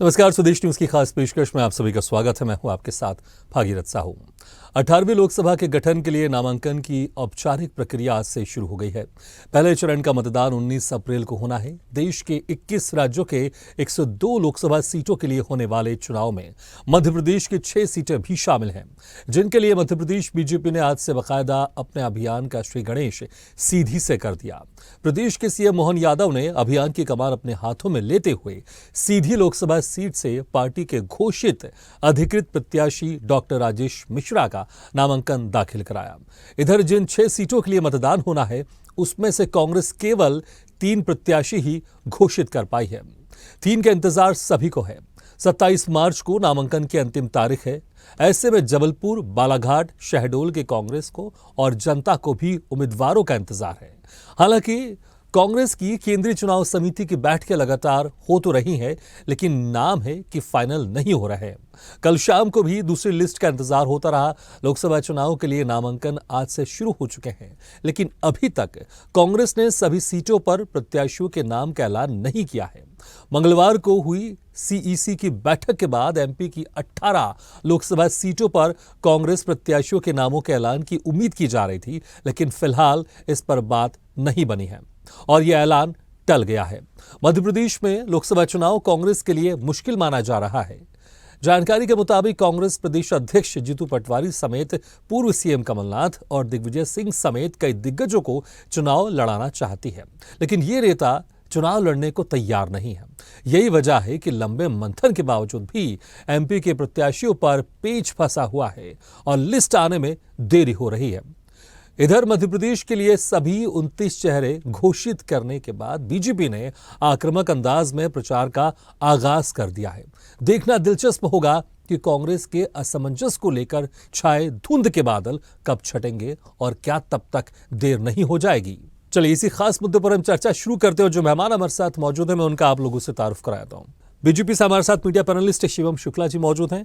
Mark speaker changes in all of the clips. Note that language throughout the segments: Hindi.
Speaker 1: नमस्कार, स्वदेश न्यूज की खास पेशकश में आप सभी का स्वागत है। मैं हूं आपके साथ भागीरथ साहू। 18वीं लोकसभा के गठन के लिए नामांकन की औपचारिक प्रक्रिया आज से शुरू हो गई है। पहले चरण का मतदान 19 अप्रैल को होना है। देश के 21 राज्यों के 102 लोकसभा सीटों के लिए होने वाले चुनाव में मध्य प्रदेश की 6 सीटें भी शामिल हैं, जिनके लिए मध्य प्रदेश बीजेपी ने आज से बाकायदा अपने अभियान का श्री गणेश सीधी से कर दिया। प्रदेश के सीएम मोहन यादव ने अभियान की कमान अपने हाथों में लेते हुए सीधी लोकसभा सीट से पार्टी के घोषित अधिकृत प्रत्याशी डॉक्टर राजेश मिश्रा का नामांकन दाखिल कराया। इधर जिन 6 सीटों के लिए मतदान होना है, उसमें से कांग्रेस केवल 3 प्रत्याशी ही घोषित कर पाई है। 3 का इंतजार सभी को है। 27 मार्च को नामांकन की अंतिम तारीख है। ऐसे में जबलपुर, बालाघाट, शहडोल के कांग्रेस को और जनता को भी उम्मीदवारों का इंतजार है। हालांकि कांग्रेस की केंद्रीय चुनाव समिति की बैठकें लगातार हो तो रही हैं, लेकिन नाम है कि फाइनल नहीं हो रहे हैं। कल शाम को भी दूसरी लिस्ट का इंतजार होता रहा। लोकसभा चुनाव के लिए नामांकन आज से शुरू हो चुके हैं, लेकिन अभी तक कांग्रेस ने सभी सीटों पर प्रत्याशियों के नाम का ऐलान नहीं किया है। मंगलवार को हुई सीईसी की बैठक के बाद एमपी की 18 लोकसभा सीटों पर कांग्रेस प्रत्याशियों के नामों के ऐलान की उम्मीद की जा रही थी, लेकिन फिलहाल इस पर बात नहीं बनी है और यह ऐलान टल गया है। मध्य प्रदेश में लोकसभा चुनाव कांग्रेस के लिए मुश्किल माना जा रहा है। जानकारी के मुताबिक कांग्रेस प्रदेश अध्यक्ष जीतू पटवारी समेत पूर्व सीएम कमलनाथ और दिग्विजय सिंह समेत कई दिग्गजों को चुनाव लड़ाना चाहती है, लेकिन ये नेता चुनाव लड़ने को तैयार नहीं है। यही वजह है कि लंबे मंथन के बावजूद भी एमपी के प्रत्याशियों पर पेच फंसा हुआ है और लिस्ट आने में देरी हो रही है। इधर मध्य प्रदेश के लिए सभी 29 चेहरे घोषित करने के बाद बीजेपी ने आक्रामक अंदाज में प्रचार का आगाज कर दिया है। देखना दिलचस्प होगा कि कांग्रेस के असमंजस को लेकर छाए धुंध के बादल कब छटेंगे और क्या तब तक देर नहीं हो जाएगी। चलिए इसी खास मुद्दे पर हम चर्चा शुरू करते हैं। जो मेहमान हमारे साथ मौजूद है, मैं उनका आप लोगों से तारुफ कराता हूँ। बीजेपी से हमारे साथ मीडिया पैनलिस्ट शिवम शुक्ला जी मौजूद हैं।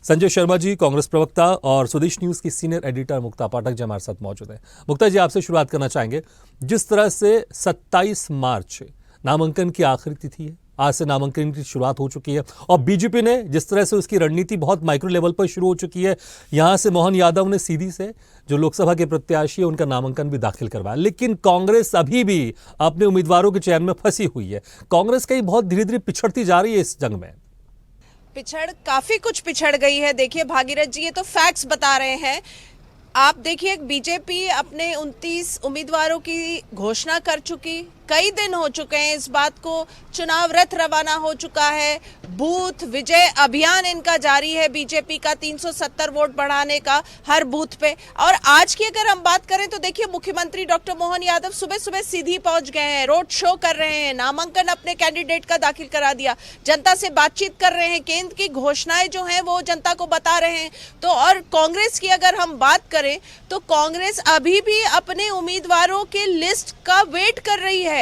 Speaker 1: संजय शर्मा जी कांग्रेस प्रवक्ता और स्वदेश न्यूज की सीनियर एडिटर मुक्ता पाठक जी हमारे साथ मौजूद हैं। मुक्ता जी, आपसे शुरुआत करना चाहेंगे। जिस तरह से 27 मार्च नामांकन की आखिरी तिथि है, आज से नामांकन की शुरुआत हो चुकी है और बीजेपी ने जिस तरह से उसकी रणनीति बहुत माइक्रो लेवल पर शुरू हो चुकी है, यहां से मोहन यादव ने सीधी से जो लोकसभा के प्रत्याशी है उनका नामांकन भी दाखिल करवाया, लेकिन कांग्रेस अभी भी अपने उम्मीदवारों के चयन में फंसी हुई है। कांग्रेस कहीं बहुत धीरे धीरे पिछड़ती जा रही है इस जंग में।
Speaker 2: काफी कुछ पिछड़ गई है। देखिए भागीरथ जी, ये तो फैक्ट्स बता रहे हैं। आप देखिए, बीजेपी अपने 29 उम्मीदवारों की घोषणा कर चुकी, कई दिन हो चुके हैं इस बात को। चुनाव रथ रवाना हो चुका है, बूथ विजय अभियान इनका जारी है बीजेपी का, 370 वोट बढ़ाने का हर बूथ पे। और आज की अगर हम बात करें तो देखिए, मुख्यमंत्री डॉक्टर मोहन यादव सुबह सुबह सीधी पहुंच गए हैं, रोड शो कर रहे हैं, नामांकन अपने कैंडिडेट का दाखिल करा दिया, जनता से बातचीत कर रहे हैं, केंद्र की घोषणाएं जो हैं वो जनता को बता रहे हैं। तो और कांग्रेस की अगर हम बात करें तो कांग्रेस अभी भी अपने उम्मीदवारों के लिस्ट का वेट कर रही है,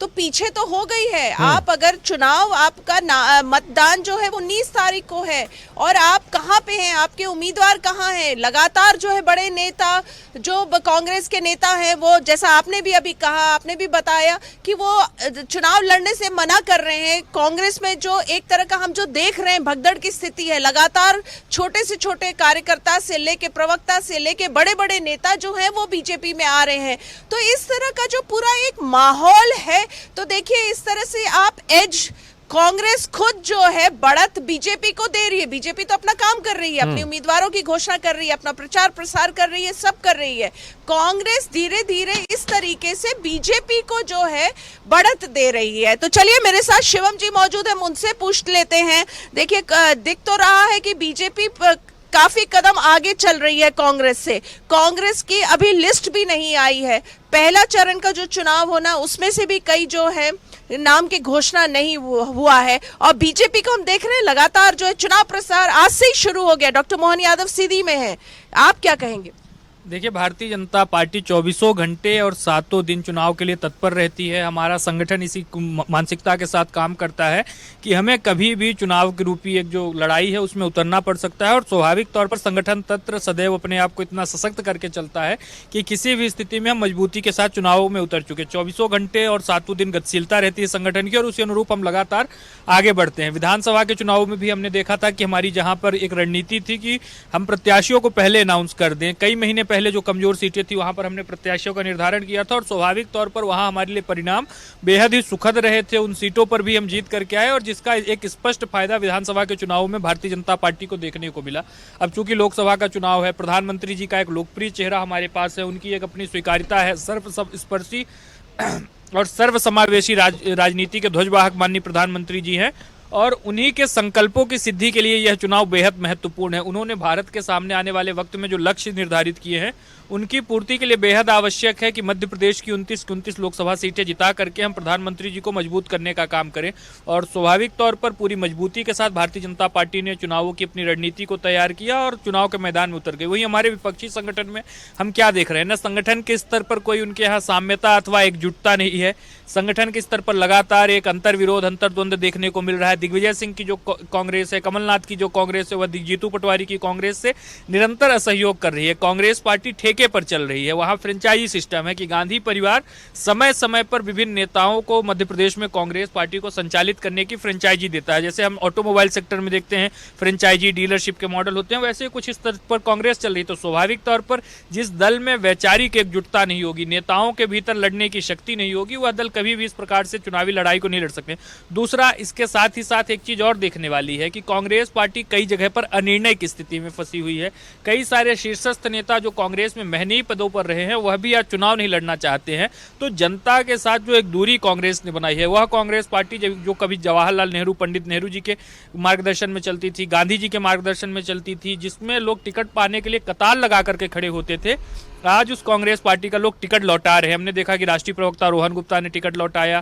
Speaker 2: तो पीछे तो हो गई है। आप अगर चुनाव आपका मतदान जो है वो 19 तारीख को है और आप कहां पे हैं, आपके उम्मीदवार कहां हैं? लगातार जो है बड़े नेता जो कांग्रेस के नेता हैं वो, जैसा आपने भी अभी कहा, आपने भी बताया कि वो चुनाव लड़ने से मना कर रहे हैं। कांग्रेस में जो एक तरह का हम जो देख रहे हैं भगदड़ की स्थिति है, लगातार छोटे से छोटे कार्यकर्ता से लेके प्रवक्ता से लेके बड़े बड़े नेता जो हैं वो बीजेपी में आ रहे हैं। तो इस तरह का जो पूरा एक माहौल है, तो देखिए इस तरह से आप एज कांग्रेस खुद जो है बढ़त बीजेपी को दे रही है। बीजेपी तो अपना काम कर रही है, अपने उम्मीदवारों की घोषणा कर रही है, अपना प्रचार प्रसार कर रही है, सब कर रही है। कांग्रेस धीरे धीरे इस तरीके से बीजेपी को जो है बढ़त दे रही है। तो चलिए, मेरे साथ शिवम जी मौजूद है, उनसे पूछ लेते हैं। देखिए, दिख तो रहा है कि बीजेपी काफी कदम आगे चल रही है कांग्रेस से। कांग्रेस की अभी लिस्ट भी नहीं आई है। पहला चरण का जो चुनाव होना, उसमें से भी कई जो है नाम की घोषणा नहीं हुआ है और बीजेपी को हम देख रहे हैं लगातार जो है चुनाव प्रचार आज से ही शुरू हो गया। डॉक्टर मोहन यादव सीधी में है, आप क्या कहेंगे?
Speaker 3: देखिए, भारतीय जनता पार्टी 24 घंटे और 7 दिन चुनाव के लिए तत्पर रहती है। हमारा संगठन इसी मानसिकता के साथ काम करता है कि हमें कभी भी चुनाव के रूपी एक जो लड़ाई है उसमें उतरना पड़ सकता है, और स्वाभाविक तौर पर संगठन तंत्र सदैव अपने आप को इतना सशक्त करके चलता है कि किसी भी स्थिति में हम मजबूती के साथ चुनावों में उतर चुके। 24 घंटे और 7 दिन गतिशीलता रहती है संगठन की, और उसी अनुरूप हम लगातार आगे बढ़ते हैं। विधानसभा के चुनाव में भी हमने देखा था कि हमारी जहां पर एक रणनीति थी कि हम प्रत्याशियों को पहले अनाउंस कर दें, कई महीने पहले जो कमजोर सीटें थी वहां पर हमने प्रत्याशियों का निर्धारण किया था, और स्वाभाविक तौर पर वहां हमारे लिए परिणाम बेहद ही सुखद रहे थे। उन सीटों पर भी हम जीत करके आए, और जिसका एक स्पष्ट फायदा विधानसभा के चुनाव में भारतीय जनता पार्टी को देखने को मिला। अब चूंकि लोकसभा का चुनाव है, प्रधानमंत्री जी का एक लोकप्रिय चेहरा हमारे पास है, उनकी एक अपनी स्वीकार्यता है, सर्वस्पर्शी और सर्वसमावेशी राजनीति के ध्वजवाहक माननीय प्रधानमंत्री जी हैं, और उन्हीं के संकल्पों की सिद्धि के लिए यह चुनाव बेहद महत्वपूर्ण है। उन्होंने भारत के सामने आने वाले वक्त में जो लक्ष्य निर्धारित किए हैं उनकी पूर्ति के लिए बेहद आवश्यक है कि मध्य प्रदेश की 29 लोकसभा सीटें जिता करके हम प्रधानमंत्री जी को मजबूत करने का काम करें, और स्वाभाविक तौर पर पूरी मजबूती के साथ भारतीय जनता पार्टी ने चुनावों की अपनी रणनीति को तैयार किया और चुनाव के मैदान में उतर गई। वहीं हमारे विपक्षी संगठन में हम क्या देख रहे हैं, न संगठन के स्तर पर कोई उनके यहाँ साम्यता अथवा एकजुटता नहीं है। संगठन के स्तर पर लगातार एक अंतर्विरोध, अंतर्द्वंद देखने को मिल रहा है। दिग्विजय सिंह की जो कांग्रेस है, कमलनाथ की जो कांग्रेस है, वह जीतू पटवारी की कांग्रेस से निरंतर असहयोग कर रही है। कांग्रेस पार्टी ठेके पर चल रही है। वहां फ्रेंचाइजी सिस्टम है कि गांधी परिवार समय समय पर विभिन्न नेताओं को मध्य प्रदेश में कांग्रेस पार्टी को संचालित करने की फ्रेंचाइजी देता है। जैसे हम ऑटोमोबाइल सेक्टर में देखते हैं फ्रेंचाइजी डीलरशिप के मॉडल होते हैं, वैसे कुछ इस स्तर पर कांग्रेस चल रही। तो स्वाभाविक तौर पर जिस दल में वैचारिक एकजुटता नहीं होगी, नेताओं के भीतर लड़ने की शक्ति नहीं होगी, वह दल कभी भी इस प्रकार से चुनावी लड़ाई को नहीं लड़ सकते। दूसरा, इसके साथ ही साथ एक चीज और देखने वाली है कि कांग्रेस पार्टी कई जगह पर अनिर्णय की स्थिति में फंसी हुई है। कई सारे शीर्षस्थ नेता जो कांग्रेस में महनीय पदों पर रहे हैं वह भी आज चुनाव नहीं लड़ना चाहते हैं। तो जनता के साथ जो एक दूरी कांग्रेस ने बनाई है, वह कांग्रेस पार्टी जो कभी जवाहरलाल नेहरू, पंडित नेहरू जी के मार्गदर्शन में चलती थी, गांधी जी के मार्गदर्शन में चलती थी, जिसमें लोग टिकट पाने के लिए कतार लगा करके खड़े होते थे, आज उस कांग्रेस पार्टी का लोग टिकट लौटा रहे हैं। हमने देखा कि राष्ट्रीय प्रवक्ता रोहन गुप्ता ने टिकट लौटाया,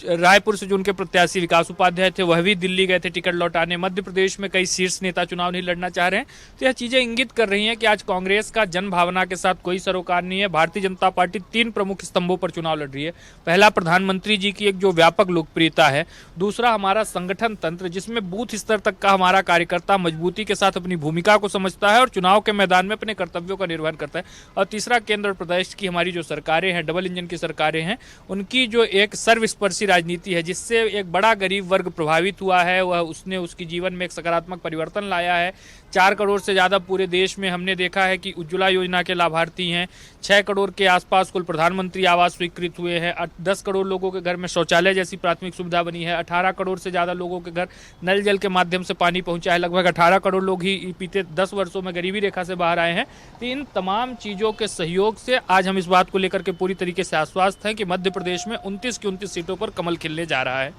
Speaker 3: रायपुर से जो उनके प्रत्याशी विकास उपाध्याय थे वह भी दिल्ली गए थे टिकट लौटाने। मध्य प्रदेश में कई शीर्ष नेता चुनाव नहीं लड़ना चाह रहे हैं। तो यह चीजें इंगित कर रही हैं कि आज कांग्रेस का जन भावना के साथ कोई सरोकार नहीं है। भारतीय जनता पार्टी 3 प्रमुख स्तंभों पर चुनाव लड़ रही है। पहला, प्रधानमंत्री जी की एक जो व्यापक लोकप्रियता है। दूसरा, हमारा संगठन तंत्र, जिसमें बूथ स्तर तक का हमारा कार्यकर्ता मजबूती के साथ अपनी भूमिका को समझता है और चुनाव के मैदान में अपने कर्तव्यों का निर्वहन करता है। और तीसरा, केंद्र और प्रदेश की हमारी जो सरकारें हैं, डबल इंजन की सरकारें हैं, उनकी जो एक सर्वस्पर्शी राजनीति है, जिससे एक बड़ा गरीब वर्ग प्रभावित हुआ है, वह उसने उसकी जीवन में एक सकारात्मक परिवर्तन लाया है। 4 करोड़ से ज्यादा पूरे देश में हमने देखा है कि उज्ज्वला योजना के लाभार्थी हैं। 6 करोड़ के आसपास कुल प्रधानमंत्री आवास स्वीकृत हुए हैं। 10 करोड़ लोगों के घर में शौचालय जैसी प्राथमिक सुविधा बनी है। 18 करोड़ से ज्यादा लोगों के घर नल जल के माध्यम से पानी पहुंचा है। लगभग 18 करोड़ लोग ही बीते 10 वर्षों में गरीबी रेखा से बाहर आए हैं। तो इन तमाम चीजों के सहयोग से आज हम इस बात को लेकर के पूरी तरीके से आश्वस्त हैं कि मध्य प्रदेश में 29 की 29 सीटों पर कमल खिलने जा रहा है।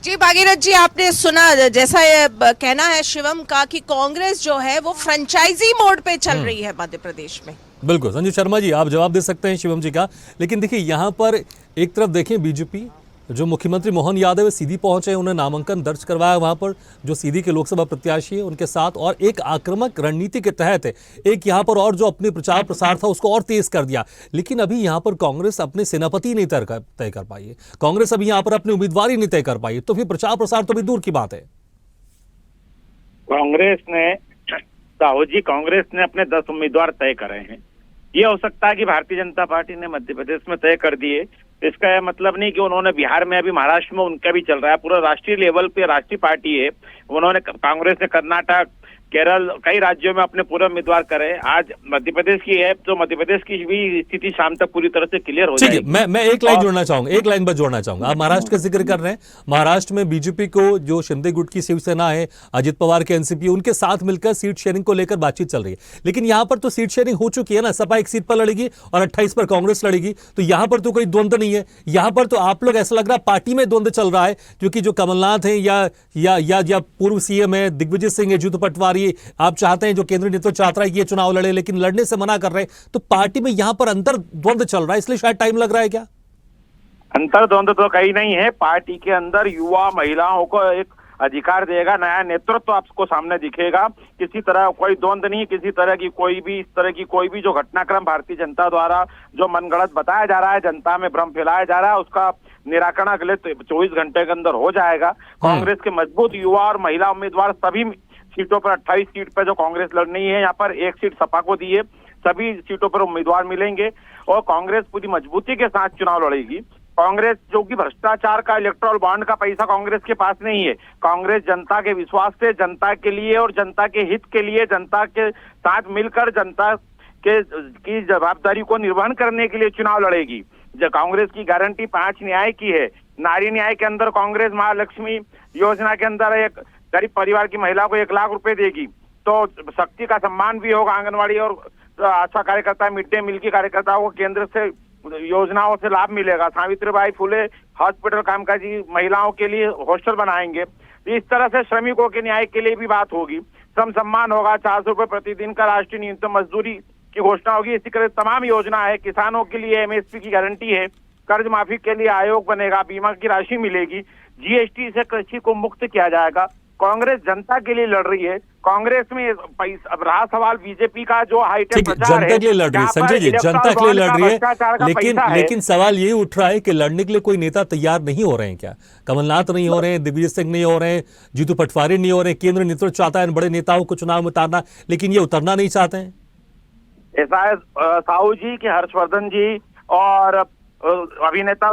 Speaker 2: जी भागीरथ जी, आपने सुना जैसा ये कहना है शिवम का कि कांग्रेस जो है वो फ्रेंचाइजी मोड पे चल रही है मध्य प्रदेश में।
Speaker 1: बिल्कुल संजय शर्मा जी, आप जवाब दे सकते हैं शिवम जी का। लेकिन देखिए, यहाँ पर एक तरफ देखें बीजेपी, जो मुख्यमंत्री मोहन यादव सीधी पहुंचे, उन्होंने नामांकन दर्ज करवाया वहां पर जो सीधी के लोकसभा प्रत्याशी है उनके साथ, और एक आक्रामक रणनीति के तहत एक यहाँ पर और जो अपने प्रचार प्रसार था उसको और तेज कर दिया। लेकिन अभी यहाँ पर कांग्रेस अपने सेनापति नहीं तय कर पाई है, कांग्रेस अभी यहाँ पर अपनी उम्मीदवार नहीं तय कर पाई है, तो फिर प्रचार प्रसार तो भी दूर की बात है।
Speaker 4: कांग्रेस ने, साहू जी, कांग्रेस ने अपने 10 उम्मीदवार तय करे हैं। ये हो सकता है कि भारतीय जनता पार्टी ने मध्य प्रदेश में तय कर दिए, इसका यह मतलब नहीं कि उन्होंने बिहार में, अभी महाराष्ट्र में उनका भी चल रहा है। पूरा राष्ट्रीय लेवल पे राष्ट्रीय पार्टी है। उन्होंने, कांग्रेस ने कर्नाटक, केरल, कई राज्यों में अपने पूरे उम्मीदवार करे। आज मध्य प्रदेश की है, तो मध्य प्रदेश की भी स्थिति शाम तक पूरी तरह से क्लियर हो जाएगी।
Speaker 1: मैं एक लाइन जोड़ना चाहूंगा, एक लाइन बस जोड़ना चाहूंगा। आप महाराष्ट्र का जिक्र कर रहे हैं। महाराष्ट्र में बीजेपी को जो शिंदे गुट की शिवसेना है, अजित पवार के एनसीपी, उनके साथ मिलकर सीट शेयरिंग को लेकर बातचीत चल रही है। लेकिन यहाँ पर तो सीट शेयरिंग हो चुकी है ना, सपा एक सीट पर लड़ेगी और 28 पर कांग्रेस लड़ेगी। तो यहाँ पर तो कोई द्वंद्व नहीं है। यहाँ पर तो आप लोग, ऐसा लग रहा है पार्टी में द्वंद्व चल रहा है, क्योंकि जो कमलनाथ है या पूर्व सीएम है दिग्विजय सिंह है, जीतू पटवारी, आप चाहते हैं, जो केंद्रीय नेतृत्व चाहता है कि ये चुनाव लड़े, लेकिन लड़ने से मना कर रहे हैं। तो पार्टी में यहां पर अंतर द्वंद्व चल रहा है, इसलिए शायद टाइम लग रहा है क्या?
Speaker 4: अंतर द्वंद्व तो कहीं नहीं है। पार्टी के अंदर युवा महिलाओं को एक अधिकार देगा, नया नेतृत्व आपको सामने दिखेगा। किसी तरह कोई द्वंद्व नहीं, किसी तरह की कोई भी इस तरह की कोई भी जो घटनाक्रम भारतीय जनता द्वारा जो मनगढ़ंत बताया जा रहा है, जनता में भ्रम फैलाया जा रहा है, उसका निराकरण अगले 24 घंटे के अंदर हो जाएगा। कांग्रेस के मजबूत युवा और महिला उम्मीदवार सभी सीटों पर 28 सीट पर जो कांग्रेस लड़नी है, यहाँ पर एक सीट सपा को दी है, सभी सीटों पर उम्मीदवार मिलेंगे और कांग्रेस पूरी मजबूती के साथ चुनाव लड़ेगी। कांग्रेस जो कि भ्रष्टाचार का इलेक्टोरल बॉन्ड का पैसा कांग्रेस के पास नहीं है। कांग्रेस जनता के विश्वास से, जनता के लिए और जनता के हित के लिए, जनता के साथ मिलकर जनता की जवाबदारी को निर्वहन करने के लिए चुनाव लड़ेगी। जो कांग्रेस की गारंटी 5 न्याय की है। नारी न्याय के अंदर कांग्रेस महालक्ष्मी योजना के अंदर एक गरीब परिवार की महिला को 1 लाख रुपए देगी, तो शक्ति का सम्मान भी होगा। आंगनवाड़ी और आशा कार्यकर्ता, मिड डे मील की कार्यकर्ताओं को केंद्र से योजनाओं से लाभ मिलेगा। सावित्रीबाई फुले हॉस्पिटल कामकाजी महिलाओं के लिए हॉस्टल बनाएंगे। इस तरह से श्रमिकों के न्याय के लिए भी बात होगी। श्रम सम्मान होगा, 400 रुपए प्रतिदिन का राष्ट्रीय न्यूनतम मजदूरी की घोषणा होगी। इसी तरह तमाम योजना है। किसानों के लिए एमएसपी की गारंटी है। कर्ज माफी के लिए आयोग बनेगा, बीमा की राशि मिलेगी। जीएसटी से कृषि को मुक्त किया जाएगा। कांग्रेस जनता के लिए लड़ रही है। कांग्रेस में अब रहा सवाल बीजेपी का जो हाईटेक प्रचार है,
Speaker 1: जनता के लिए लड़ रही है संजय जी, जनता के लिए लड़ रही है, लेकिन सवाल ये उठ रहा है कि लड़ने के लिए कोई नेता तैयार नहीं हो रहे हैं क्या? कमलनाथ नहीं हो रहे हैं, दिग्विजय सिंह नहीं हो रहे हैं, जीतू पटवारी नहीं हो रहे हैं। केंद्र नेतृत्व चाहता है बड़े नेताओं को चुनाव में उतारना, लेकिन ये उतरना नहीं चाहते हैं।
Speaker 4: ऐसा है साहू जी कि हर्षवर्धन जी और अभिनेता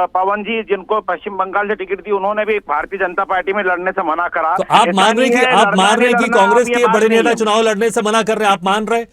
Speaker 4: पवन जी, जिनको पश्चिम बंगाल से टिकट दी, उन्होंने भी भारतीय जनता पार्टी में लड़ने से मना करा।
Speaker 1: तो आप मान रहे हैं कि कांग्रेस के बड़े नेता चुनाव लड़ने से मना कर रहे हैं? आप मान रहे?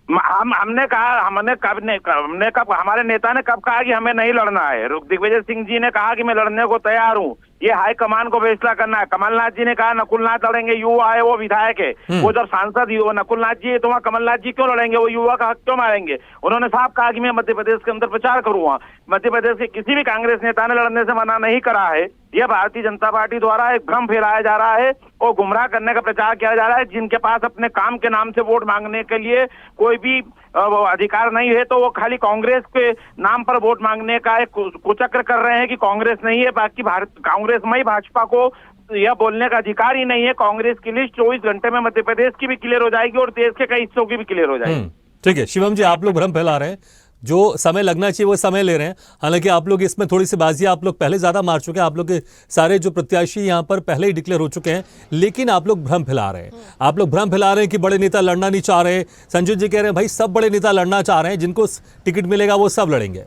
Speaker 4: हमने कहा, हमने कब हमारे नेता ने कब कहा कि हमें नहीं लड़ना है? दिग्विजय सिंह जी ने कहा कि मैं लड़ने को तैयार हूँ। ये हाईकमान को फैसला करना है। कमलनाथ जी ने कहा नकुलनाथ लड़ेंगे, युवा है, वो विधायक है, वो जब सांसद ही नकुलनाथ जी है तो वहाँ कमलनाथ जी क्यों लड़ेंगे? वो युवा का हक क्यों मारेंगे? उन्होंने साफ कहा कि मैं मध्य प्रदेश के अंदर प्रचार करूंगा। मध्य प्रदेश के किसी भी कांग्रेस नेता ने लड़ने से मना नहीं करा है। यह भारतीय जनता पार्टी द्वारा एक भ्रम फैलाया जा रहा है और गुमराह करने का प्रचार किया जा रहा है। जिनके पास अपने काम के नाम से वोट मांगने के लिए कोई भी अधिकार नहीं है, तो वो खाली कांग्रेस के नाम पर वोट मांगने का एक कुचक्र कर रहे हैं कि कांग्रेस नहीं है। बाकी कांग्रेस में ही भाजपा को यह बोलने का अधिकार ही नहीं है। कांग्रेस की लिस्ट 24 घंटे में मध्य प्रदेश की भी क्लियर हो जाएगी और देश के कई हिस्सों की भी क्लियर हो जाएगी।
Speaker 1: ठीक है शिवम जी, आप लोग भ्रम फैला रहे हैं। जो समय लगना चाहिए वो समय ले रहे हैं। हालांकि आप लोग इसमें थोड़ी सी बाजी आप लोग पहले ज्यादा मार चुके हैं। आप लोग के सारे जो प्रत्याशी यहाँ पर पहले ही डिक्लेयर हो चुके हैं, लेकिन आप लोग भ्रम फैला रहे हैं। आप लोग भ्रम फैला रहे हैं कि बड़े नेता लड़ना नहीं चाह रहे। संजय जी कह रहे हैं भाई सब बड़े नेता लड़ना चाह रहे हैं, जिनको टिकट मिलेगा वो सब लड़ेंगे।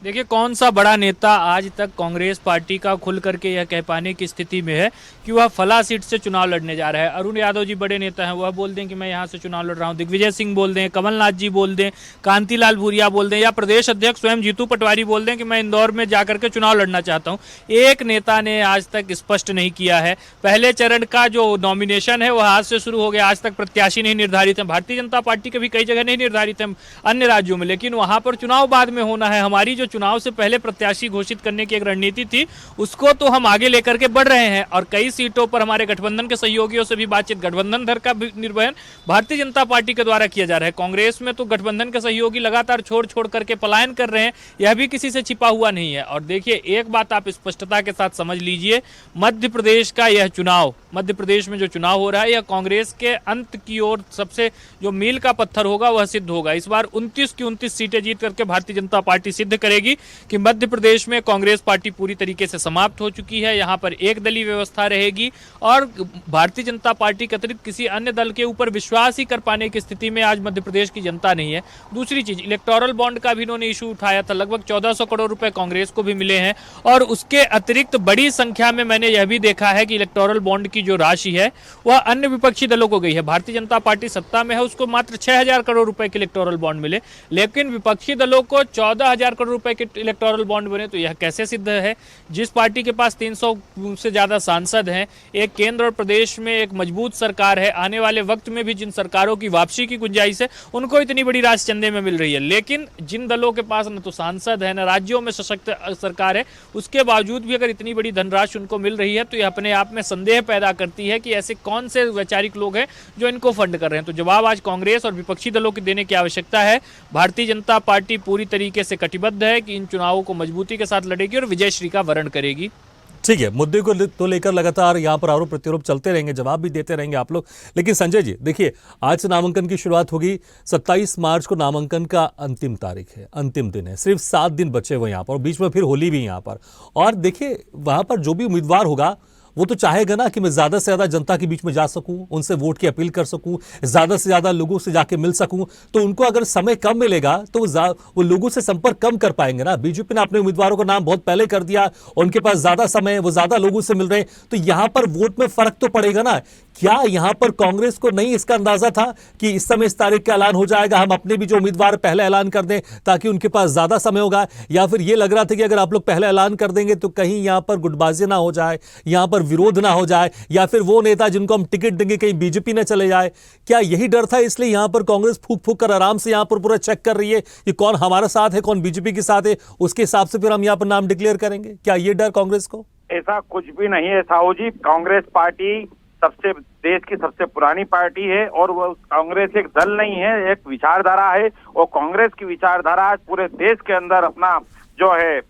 Speaker 3: देखिए, कौन सा बड़ा नेता आज तक कांग्रेस पार्टी का खुल करके यह कह पाने की स्थिति में है कि वह फला सीट से चुनाव लड़ने जा रहा है? अरुण यादव जी बड़े नेता हैं, वह बोल दें कि मैं यहां से चुनाव लड़ रहा हूं। दिग्विजय सिंह बोल दें, कमलनाथ जी बोल दें, कांतिलाल भूरिया बोल दें, या प्रदेश अध्यक्ष स्वयं जीतू पटवारी बोल दें कि मैं इंदौर में जाकर के चुनाव लड़ना चाहता हूं। एक नेता ने आज तक स्पष्ट नहीं किया है। पहले चरण का जो नॉमिनेशन है वह आज से शुरू हो गया। आज तक प्रत्याशी नहीं निर्धारित है। भारतीय जनता पार्टी के भी कई जगह नहीं निर्धारित है अन्य राज्यों में, लेकिन वहां पर चुनाव बाद में होना है। हमारी जो चुनाव से पहले प्रत्याशी घोषित करने की एक रणनीति थी, उसको तो हम आगे लेकर के बढ़ रहे हैं और कई सीटों पर हमारे गठबंधन के सहयोगियों से भी बातचीत, गठबंधन धर का निर्वहन भारतीय जनता पार्टी के द्वारा किया जा रहा है। कांग्रेस में तो गठबंधन के सहयोगी लगातार छोड़ छोड़ करके पलायन कर रहे हैं, यह भी किसी से छिपा हुआ नहीं है। और देखिए, एक बात आप स्पष्टता के साथ समझ लीजिए, मध्य प्रदेश का यह चुनाव, मध्य प्रदेश में जो चुनाव हो रहा है, यह कांग्रेस के अंत की ओर सबसे जो मील का पत्थर होगा वह सिद्ध होगा। इस बार 29 की 29 सीटें जीत करके भारतीय जनता पार्टी सिद्ध करेगी कि मध्य प्रदेश में कांग्रेस पार्टी पूरी तरीके से समाप्त हो चुकी है। यहां पर एक दलीय व्यवस्था रहेगी और भारतीय जनता पार्टी के अतिरिक्त किसी अन्य दल के ऊपर विश्वास ही कर पाने की स्थिति में आज मध्य प्रदेश की जनता नहीं है। दूसरी चीज, इलेक्टोरल बॉन्ड का भी इन्होंने इशू उठाया था। लगभग 1400 करोड़ रुपए कांग्रेस को भी मिले हैं और उसके अतिरिक्त बड़ी संख्या में मैंने यह भी देखा है कि इलेक्टोरल बॉन्ड की जो राशि है वह अन्य विपक्षी दलों को गई है। भारतीय जनता पार्टी सत्ता में है, उसको मात्र 6000 करोड़ रुपए के इलेक्टोरल बॉन्ड मिले, लेकिन विपक्षी दलों को 14000 करोड़ रुपए के इलेक्टोरल बॉन्ड बने। तो यह कैसे सिद्ध है? जिस पार्टी के पास 300 से ज्यादा सांसद हैं, एक केंद्र और प्रदेश में एक मजबूत सरकार है, आने वाले वक्त में भी जिन सरकारों की वापसी की गुंजाइश है, उनको इतनी बड़ी राशि चंदे में मिल रही है। लेकिन जिन दलों के पास न तो सांसद है, न राज्यों में सशक्त सरकार है, उसके बावजूद भी अगर इतनी बड़ी धनराशि उनको मिल रही है, तो यह अपने आप में संदेह पैदा करती है कि ऐसे कौन से वैचारिक लोग हैं जो इनको फंड कर रहे हैं। तो जवाब आज कांग्रेस और विपक्षी दलों की देने की आवश्यकता है। भारतीय जनता पार्टी पूरी तरीके से कटिबद्ध है कि इन चुनावों को मजबूती के साथ लड़ेगी और विजयश्री का वर्ण करेगी।
Speaker 1: ठीक है, मुद्दे को तो लेकर लगातार यहाँ पर आरोप प्रत्यारोप चलते रहेंगे, जवाब भी देते रहेंगे आप लोग। लेकिन संजय जी देखिए, आज से नामांकन की शुरुआत होगी। 27 मार्च को नामांकन का अंतिम तारीख है, अंतिम दिन है। सिर्फ 7 दिन बचे हुए यहाँ पर, और बीच में फिर होली भी यहाँ पर। और देखिए वहां पर जो भी उम्मीदवार होगा वो तो चाहेगा ना कि मैं ज्यादा से ज्यादा जनता के बीच में जा सकूं, उनसे वोट की अपील कर सकूं, ज्यादा से ज्यादा लोगों से जाके मिल सकूं। तो उनको अगर समय कम मिलेगा तो वो लोगों से संपर्क कम कर पाएंगे ना। बीजेपी ने अपने उम्मीदवारों का नाम बहुत पहले कर दिया, उनके पास ज्यादा समय, वो ज्यादा लोगों से मिल रहे हैं, तो यहां पर वोट में फर्क तो पड़ेगा ना। क्या यहां पर कांग्रेस को नहीं इसका अंदाजा था कि इस समय इस तारीख का ऐलान हो जाएगा, हम अपने भी जो उम्मीदवार पहले ऐलान कर दें ताकि उनके पास ज्यादा समय होगा? या फिर यह लग रहा था कि अगर आप लोग पहले ऐलान कर देंगे तो कहीं यहां पर गुटबाजी ना हो जाए, यहां पर विरोध ना हो जाए, या फिर वो नेता जिनको हम टिकट देंगे कहीं बीजेपी न चले जाए? क्या यही डर था, इसलिए यहां पर कांग्रेस फूक फूक कर आराम से यहां पर पूरा चेक कर रही है कि कौन हमारे साथ है, कौन बीजेपी के साथ है, उसके हिसाब से फिर हम यहां पर नाम डिक्लेयर करेंगे? क्या यह डर कांग्रेस को?
Speaker 4: ऐसा कुछ भी नहीं है साहू जी। कांग्रेस पार्टी देश की सबसे पुरानी पार्टी है, और वो कांग्रेस एक दल नहीं है, एक विचारधारा है। और कांग्रेस की विचारधारा आज पूरे देश के अंदर अपना जो है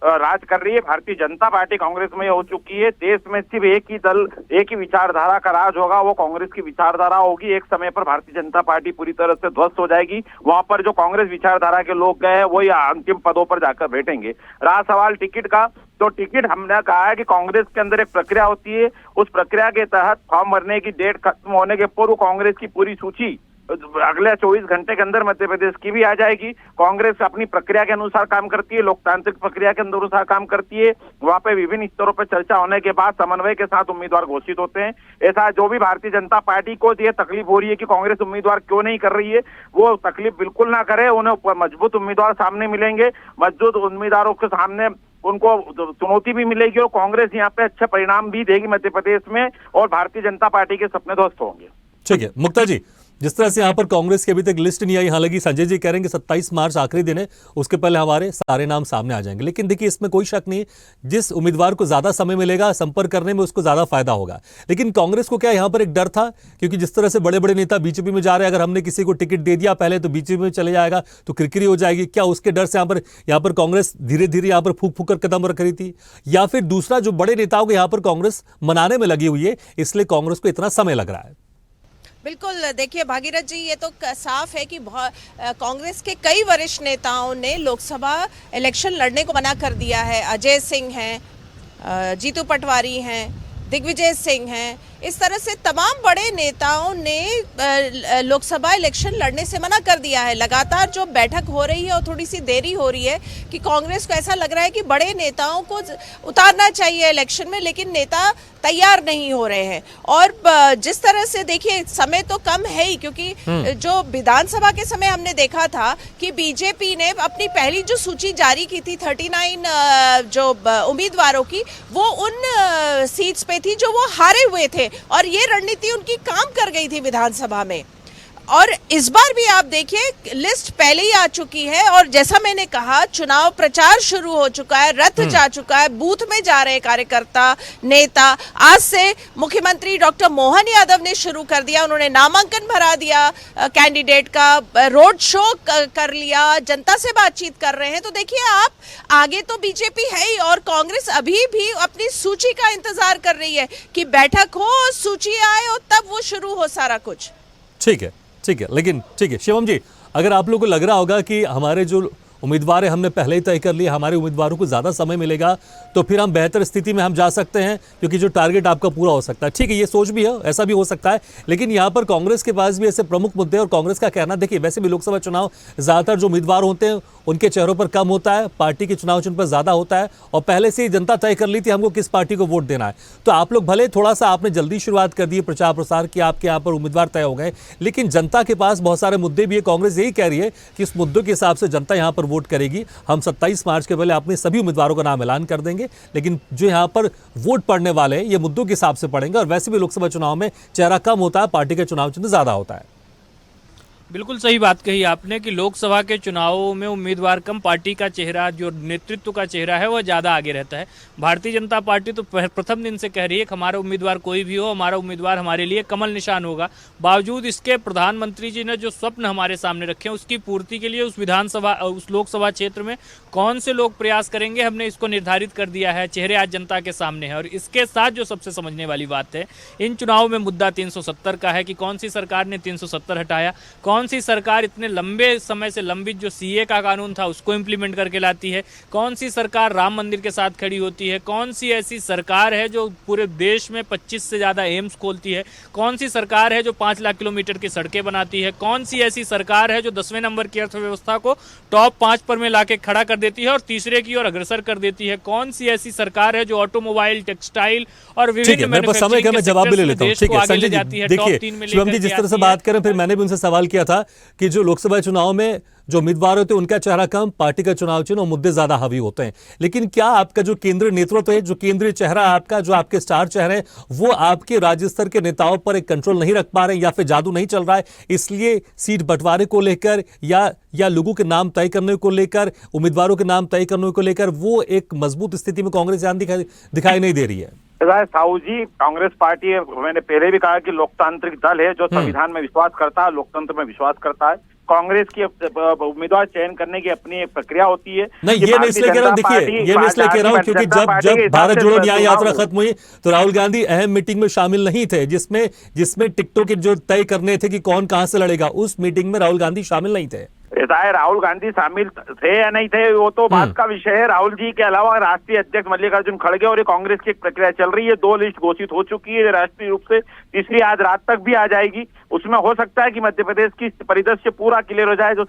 Speaker 4: राज कर रही है। भारतीय जनता पार्टी कांग्रेस में हो चुकी है। देश में सिर्फ एक ही दल, एक ही विचारधारा का राज होगा, वो कांग्रेस की विचारधारा होगी। एक समय पर भारतीय जनता पार्टी पूरी तरह से ध्वस्त हो जाएगी। वहां पर जो कांग्रेस विचारधारा के लोग गए हैं वही अंतिम पदों पर जाकर बैठेंगे। रहा सवाल टिकट का, तो टिकट हमने कहा है कि कांग्रेस के अंदर एक प्रक्रिया होती है। उस प्रक्रिया के तहत फॉर्म भरने की डेट खत्म होने के पूर्व कांग्रेस की पूरी सूची अगले 24 घंटे के अंदर मध्य प्रदेश की भी आ जाएगी। कांग्रेस अपनी प्रक्रिया के अनुसार काम करती है, लोकतांत्रिक प्रक्रिया के अनुसार काम करती है। वहां पे विभिन्न स्तरों पर चर्चा होने के बाद समन्वय के साथ उम्मीदवार घोषित होते हैं। ऐसा जो भी भारतीय जनता पार्टी को ये तकलीफ हो रही है कि कांग्रेस उम्मीदवार क्यों नहीं कर रही है, वो तकलीफ बिल्कुल ना करे। उन्हें मजबूत उम्मीदवार सामने मिलेंगे, मजबूत उम्मीदवारों के सामने उनको चुनौती भी मिलेगी, और कांग्रेस यहाँ पे अच्छे परिणाम भी देगी मध्य प्रदेश में, और भारतीय जनता पार्टी के सपने ध्वस्त होंगे।
Speaker 1: ठीक है मुक्ता जी, जिस तरह से यहां पर कांग्रेस की अभी तक लिस्ट नहीं आई, हालांकि संजय जी कह रहे हैं कि 27 मार्च आखिरी दिन है, उसके पहले हमारे सारे नाम सामने आ जाएंगे। लेकिन देखिए इसमें कोई शक नहीं, जिस उम्मीदवार को ज्यादा समय मिलेगा संपर्क करने में उसको ज्यादा फायदा होगा। लेकिन कांग्रेस को क्या यहां पर एक डर था, क्योंकि जिस तरह से बड़े बड़े नेता बीजेपी में जा रहे हैं, अगर हमने किसी को टिकट दे दिया पहले तो बीजेपी में चले जाएगा तो किरकिरी हो जाएगी, क्या उसके डर से यहां पर कांग्रेस धीरे धीरे यहां पर फूक फूक कर कदम रख रही थी? या फिर दूसरा, जो बड़े नेताओं को यहां पर कांग्रेस मनाने में लगी हुई है, इसलिए कांग्रेस को इतना समय लग रहा है?
Speaker 2: बिल्कुल, देखिए भागीरथ जी, ये तो साफ है कि कांग्रेस के कई वरिष्ठ नेताओं ने लोकसभा इलेक्शन लड़ने को मना कर दिया है। अजय सिंह हैं, जीतू पटवारी हैं, दिग्विजय सिंह हैं, इस तरह से तमाम बड़े नेताओं ने लोकसभा इलेक्शन लड़ने से मना कर दिया है। लगातार जो बैठक हो रही है और थोड़ी सी देरी हो रही है कि कांग्रेस को ऐसा लग रहा है कि बड़े नेताओं को उतारना चाहिए इलेक्शन में, लेकिन नेता तैयार नहीं हो रहे हैं। और जिस तरह से देखिए समय तो कम है ही, क्योंकि जो विधानसभा के समय हमने देखा था कि बीजेपी ने अपनी पहली जो सूची जारी की थी 39 जो उम्मीदवारों की, वो उन सीट्स पे थी जो वो हारे हुए थे, और ये रणनीति उनकी काम कर गई थी विधानसभा में। और इस बार भी आप देखिए लिस्ट पहले ही आ चुकी है, और जैसा मैंने कहा चुनाव प्रचार शुरू हो चुका है, रथ जा चुका है, बूथ में जा रहे कार्यकर्ता नेता। आज से मुख्यमंत्री डॉक्टर मोहन यादव ने शुरू कर दिया, उन्होंने नामांकन भरा दिया कैंडिडेट का, रोड शो कर लिया, जनता से बातचीत कर रहे हैं। तो देखिए आप, आगे तो बीजेपी है ही, और कांग्रेस अभी भी अपनी सूची का इंतजार कर रही है कि बैठक हो, सूची आए और तब वो शुरू हो सारा कुछ।
Speaker 1: ठीक है, ठीक है, लेकिन ठीक है शिवम जी, अगर आप लोगों को लग रहा होगा कि हमारे जो उम्मीदवार है हमने पहले ही तय कर लिया, हमारे उम्मीदवारों को ज़्यादा समय मिलेगा तो फिर हम बेहतर स्थिति में हम जा सकते हैं, क्योंकि जो टारगेट आपका पूरा हो सकता है। ठीक है, ये सोच भी है, ऐसा भी हो सकता है। लेकिन यहाँ पर कांग्रेस के पास भी ऐसे प्रमुख मुद्दे, और कांग्रेस का कहना, देखिए वैसे भी लोकसभा चुनाव ज़्यादातर जो उम्मीदवार होते हैं उनके चेहरों पर कम होता है, पार्टी के चुनाव चिन्ह पर ज़्यादा होता है, और पहले से ही जनता तय कर ली थी हमको किस पार्टी को वोट देना है। तो आप लोग भले थोड़ा सा आपने जल्दी शुरुआत कर दी प्रचार प्रसार की, आपके यहाँ पर उम्मीदवार तय हो गए, लेकिन जनता के पास बहुत सारे मुद्दे भी है। कांग्रेस यही कह रही है कि इस मुद्दों के हिसाब से जनता यहाँ पर वोट करेगी। हम 27 मार्च के पहले अपने सभी उम्मीदवारों का नाम ऐलान कर देंगे, लेकिन जो यहाँ पर वोट पड़ने वाले हैं ये मुद्दों के हिसाब से पड़ेंगे, और वैसे भी लोकसभा चुनाव में चेहरा कम होता है, पार्टी का चुनाव चिन्ह ज्यादा होता है।
Speaker 3: बिल्कुल सही बात कही आपने कि लोकसभा के चुनावों में उम्मीदवार कम, पार्टी का चेहरा, जो नेतृत्व का चेहरा है वह ज़्यादा आगे रहता है। भारतीय जनता पार्टी तो प्रथम दिन से कह रही है कि हमारा उम्मीदवार कोई भी हो, हमारा उम्मीदवार हमारे लिए कमल निशान होगा। बावजूद इसके प्रधानमंत्री जी ने जो स्वप्न हमारे सामने रखे हैं उसकी पूर्ति के लिए उस लोकसभा क्षेत्र में कौन से लोग प्रयास करेंगे, हमने इसको निर्धारित कर दिया है। चेहरे आज जनता के सामने हैं और इसके साथ जो सबसे समझने वाली बात है, इन चुनाव में मुद्दा 370 का है कि कौन सी सरकार ने 370 हटाया, कौन सी सरकार इतने लंबे समय से लंबित जो सीए का कानून था उसको इंप्लीमेंट करके लाती है, कौन सी सरकार राम मंदिर के साथ खड़ी होती है, कौन सी ऐसी सरकार है जो पूरे देश में 25 से ज़्यादा एम्स खोलती है, कौन सी सरकार है जो 5 लाख किलोमीटर की सड़कें बनाती है, कौन सी ऐसी सरकार है जो 10वें नंबर की अर्थव्यवस्था को टॉप 5 पर में लाके खड़ा कर देती है और तीसरे की ओर अग्रसर कर देती है, कौन सी ऐसी सरकार है जो ऑटोमोबाइल, टेक्सटाइल और
Speaker 1: ठीक है, मेरे पास समय का मैं जवाब भी ले लेता हूँ। ठीक है संजय जी, देखिए शिवम जी जिस तरह से बात करें, फिर मैंने भी उनसे सवाल किया था कि जो लोकसभा चुनाव में जो उम्मीदवार होते हैं उनका चेहरा कम, पार्टी का चुनाव चिन्ह और मुद्दे ज्यादा हावी होते हैं। लेकिन क्या आपका जो केंद्रीय नेतृत्व है, जो केंद्रीय चेहरा आपका, जो आपके स्टार चेहरे हैं, वो आपके राज्य स्तर के नेताओं पर एक कंट्रोल नहीं रख पा रहे हैं या फिर जादू नहीं चल रहा है, इसलिए सीट बंटवारे को लेकर या लोगों के नाम तय करने को लेकर, उम्मीदवारों के नाम तय करने को लेकर वो एक मजबूत स्थिति में कांग्रेस यहाँ दिखाई नहीं दे रही है?
Speaker 4: साहू जी, कांग्रेस पार्टी, मैंने पहले भी कहा कि लोकतांत्रिक दल है जो संविधान में विश्वास करता है, लोकतंत्र में विश्वास करता है। कांग्रेस की उम्मीदवार चयन करने की अपनी एक प्रक्रिया होती है।
Speaker 1: नहीं, ये मैं इसलिए कह रहा हूँ, देखिए ये मैं इसलिए कह रहा हूँ क्योंकि जब भारत जोड़ो न्याय यात्रा खत्म हुई तो राहुल गांधी अहम मीटिंग में शामिल नहीं थे, जिसमें टिकटों के जो तय करने थे कि कौन कहां से लड़ेगा, उस मीटिंग में राहुल गांधी शामिल नहीं थे।
Speaker 4: ऐसा है, राहुल गांधी शामिल थे या नहीं थे वो तो बात का विषय है। राहुल जी के अलावा राष्ट्रीय अध्यक्ष मल्लिकार्जुन खड़गे और ये कांग्रेस की एक प्रक्रिया चल रही है। 2 लिस्ट घोषित हो चुकी है राष्ट्रीय रूप से, तीसरी आज रात तक भी आ जाएगी। उसमें हो सकता है कि मध्य प्रदेश की परिदृश्य पूरा क्लियर हो जाए। जो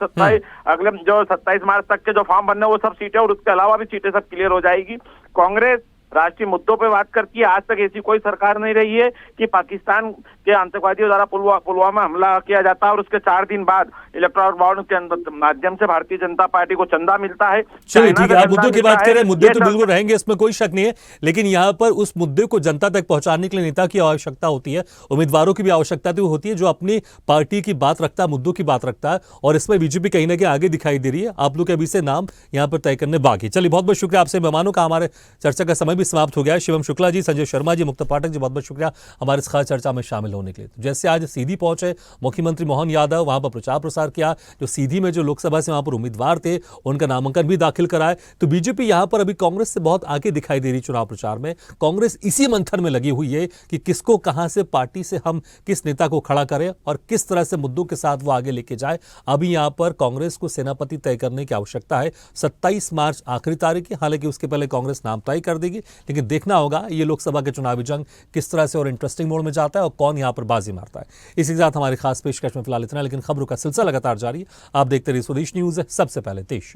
Speaker 4: 27 मार्च तक के जो फॉर्म बनने वो सब सीटें और उसके अलावा भी सीटें सब क्लियर हो जाएगी। कांग्रेस राष्ट्रीय मुद्दों पे बात करती है। आज तक ऐसी कोई सरकार नहीं रही है कि पाकिस्तान के आतंकवादियों द्वारा पुलवामा हमला किया जाता है और उसके 4 दिन बाद इलेक्टोरल बॉन्ड के माध्यम से भारतीय जनता पार्टी को चंदा मिलता है।
Speaker 1: चलिए ठीक है, आप मुद्दों की बात करें, मुद्दे तो बिल्कुल रहेंगे, इसमें कोई शक नहीं है, लेकिन यहाँ पर उस मुद्दे को जनता तक पहुंचाने के लिए नेता की आवश्यकता होती है, उम्मीदवारों की भी आवश्यकता होती है जो अपनी पार्टी की बात रखता है, मुद्दों की बात रखता है, और इसमें बीजेपी कहीं ना कहीं आगे दिखाई दे रही है। आप लोग अभी से नाम यहाँ पर तय करने बाकी। चलिए बहुत बहुत शुक्रिया आपसे मेहमानों का, हमारे चर्चा का समय भी समाप्त हो गया है। शिवम शुक्ला जी, संजय शर्मा जी, मुक्ता पाठक जी, बहुत बहुत शुक्रिया हमारे इस खास चर्चा में शामिल होने के लिए। जैसे आज सीधी पहुंचे मुख्यमंत्री मोहन यादव, वहां पर प्रचार प्रसार किया, जो सीधी में जो लोकसभा से वहां पर उम्मीदवार थे उनका नामांकन भी दाखिल कराए, तो बीजेपी यहां पर अभी कांग्रेस से बहुत आगे दिखाई दे रही चुनाव प्रचार में। कांग्रेस इसी मंथन में लगी हुई है कि किसको कहां से पार्टी से हम किस नेता को खड़ा करें और किस तरह से मुद्दों के साथ वो आगे लेके जाए। अभी यहां पर कांग्रेस को सेनापति तय करने की आवश्यकता है। 27 मार्च आखिरी तारीख है, हालांकि उसके पहले कांग्रेस नाम तय कर देगी, लेकिन देखना होगा ये लोकसभा के चुनावी जंग किस तरह से और इंटरेस्टिंग मोड में जाता है और कौन यहां पर बाजी मारता है। इसी के साथ हमारी खास पेशकश में फिलहाल इतना, लेकिन खबरों का सिलसिला लगातार जारी है। आप देखते रहिए स्वदेश न्यूज, सबसे पहले देश।